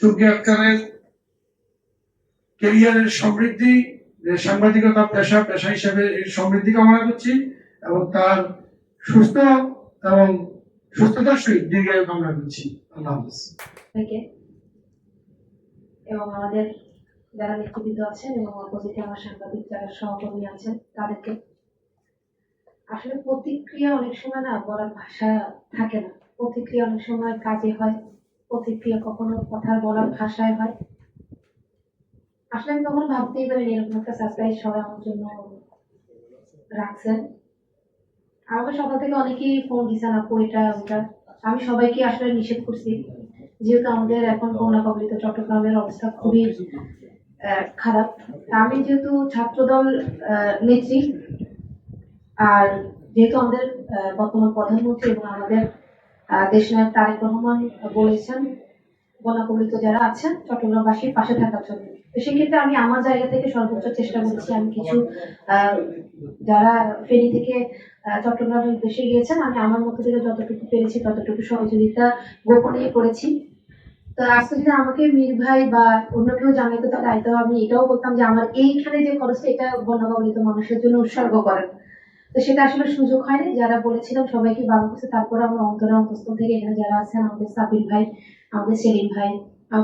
চুমকি আক্তারের ক্যারিয়ারের সমৃদ্ধি, সাংবাদিকতা পেশা হিসেবে এর সমৃদ্ধি কামনা করছি এবং তার সুস্থ এবং সুস্থতার সহিত দীর্ঘায়ু কামনা করছি। আল্লাহ হাফেজ। এবং আমাদের যারা নেতৃবৃন্দ আছেন এবং অপোজিটে আমার সাংবাদিক যারা সহকর্মী আছেন তাদেরকে, আসলে প্রতিক্রিয়া অনেক সময় না বলার ভাষা থাকে না। প্রতিক্রিয়া অনেক সময় কাজে হয়, প্রতিক্রিয়া কখনো কথা বলার ভাষায় হয়। আসলে আমি কখনো ভাবতেই পারিনি এরকম একটা সারপ্রাইজ সবাই আমার জন্য রাখছেন। আমাকে সকাল থেকে অনেকেই ফোন দিচ্ছেন, আপু এটা ওটা। আমি সবাইকে আসলে নিষেধ করছি, যেহেতু আমাদের এখন বন্যা কবলিত চট্টগ্রামের অবস্থা খুবই খারাপ। আমি যেহেতু ছাত্রদল নেত্রী, আর যেহেতু আমাদের বর্তমান প্রধানমন্ত্রী এবং আমাদের দেশনায়ক তারেক রহমান বলেছেন বন্যা কবলিত যারা আছেন চট্টগ্রামবাসীর পাশে থাকার জন্য, তো সেক্ষেত্রে আমি আমার জায়গা থেকে সর্বোচ্চ চেষ্টা করেছি। আমি কিছু যারা ফেনী থেকে চট্টগ্রামের উদ্দেশ্যে গিয়েছেন, আমি আমার মতো থেকে যতটুকু পেরেছি ততটুকু সহযোগিতা গোপনে করেছি। তো আজকে যদি আমাকে মীর ভাই বা অন্য কেউ জানাইতো তাহলে হয়তো আমি এটাও বলতাম যে আমার এইখানে যে খরচটা এটা বন্যা কবলিত মানুষের জন্য উৎসর্গ করেন। তো সেটা আসলে সুযোগ হয়নি। যারা বলেছিলাম সবাইকে বারণ করছে, তারপরে আমার অন্তরের অন্তঃস্থল থেকে এখানে যারা আছেন, আমাদের সাবির ভাই, আমাদের সেলিম ভাই,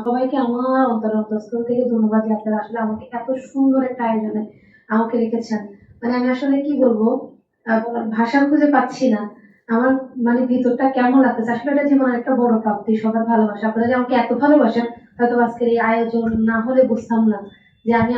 সবাইকে আমার অন্তরের অন্তঃস্থল থেকে ধন্যবাদ যে আপনারা আসলে আমাকে এত সুন্দর একটা আয়োজনে আমাকে রেখেছেন। মানে আমি আসলে কি বলবো, ভাষা খুঁজে পাচ্ছি না। আমার মানে ভিতরটা কেমন লাগতেছে। আসলে এটা জীবনের একটা বড় প্রাপ্তি, সবার ভালোবাসা। আপনারা যে আমাকে এত ভালোবাসেন, হয়তো আজকের এই আয়োজন না হলে বুঝতাম না যে আমি